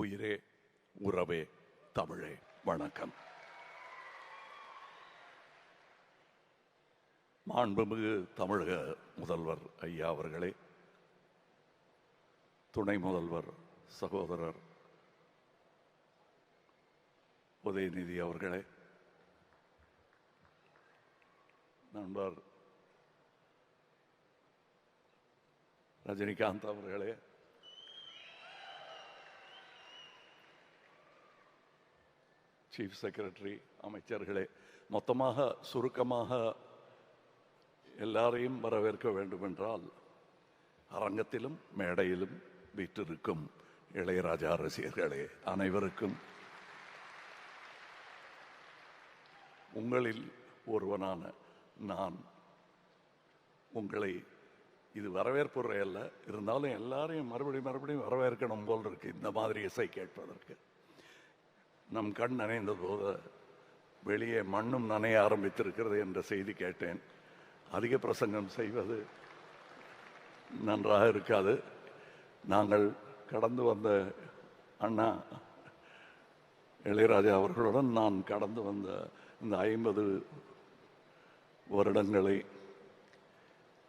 உயிரே உறவே தமிழே வணக்கம். மாண்புமிகு தமிழக முதல்வர் ஐயா அவர்களே, துணை முதல்வர் சகோதரர் உதயநிதி அவர்களே, நண்பர் ரஜினிகாந்த் அவர்களே, சீஃப் செக்ரட்டரி, அமைச்சர்களே, மொத்தமாக சுருக்கமாக எல்லாரையும் வரவேற்க வேண்டும் என்றால், அரங்கத்திலும் மேடையிலும் வீற்றிருக்கும் இளையராஜா ரசிகர்களே அனைவருக்கும் உங்களில் ஒருவனான நான் உங்களை, இது வரவேற்புரை அல்ல, இருந்தாலும் எல்லாரையும் மறுபடியும் வரவேற்கணும் போல் இருக்கு இந்த மாதிரி இசை கேட்பதற்கு. நம் கண் நனைந்த போது வெளியே மண்ணும் நனைய ஆரம்பித்திருக்கிறது என்ற செய்தி கேட்டேன். அதிக பிரசங்கம் செய்வது நன்றாக இருக்காது. நாங்கள் கடந்து வந்த அண்ணா இளையராஜா அவர்களுடன் நான் கடந்து வந்த இந்த 50 வருடங்களை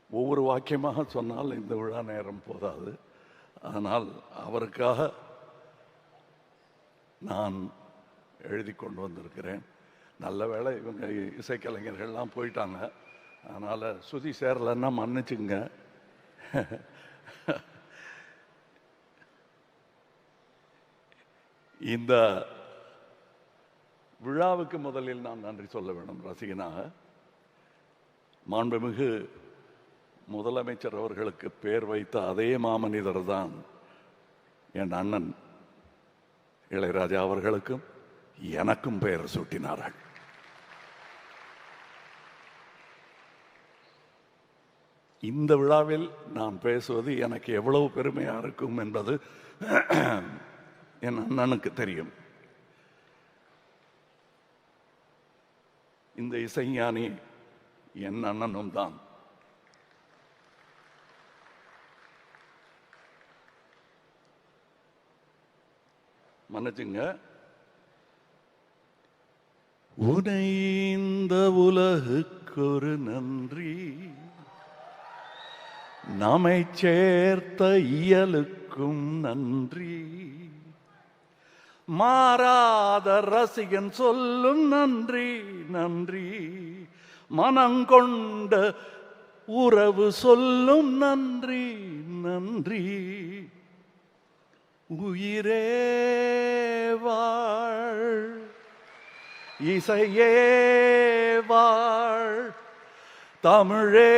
ஒவ்வொரு வாக்கியமாக சொன்னால் இந்த விழா நேரம் போதாது. ஆனால் அவருக்காக நான் எழுதி கொண்டு வந்திருக்கிறேன். நல்ல வேளை இவங்க இசைக்கலைஞர்கள்லாம் போயிட்டாங்க, அதனால் சுதி சேரலைன்னா மன்னிச்சுங்க. இந்த விழாவுக்கு முதலில் நான் நன்றி சொல்ல வேண்டும். ரசிகனாக மாண்புமிகு முதலமைச்சர் அவர்களுக்கு பேர் வைத்த அதே மாமனிதர் தான் என் அண்ணன் இளையராஜா அவர்களுக்கும் எனக்கும் பெயர் சூட்டினார்கள். இந்த விழாவில் நான் பேசுவது எனக்கு எவ்வளவு பெருமையா இருக்கும் என்பது என் அண்ணனுக்கு தெரியும். இந்த இசைஞானி என் அண்ணனும் தான். மன்னிச்சுங்க. உனை இந்த உலகுக்கொரு நன்றி, நம்மை சேர்த்த இயலுக்கும் நன்றி, மாறாத ரசிகன் சொல்லும் நன்றி நன்றி, மனங்கொண்ட உறவு சொல்லும் நன்றி நன்றி, உயிரே வாழ், இசையே வாழ், தமிழே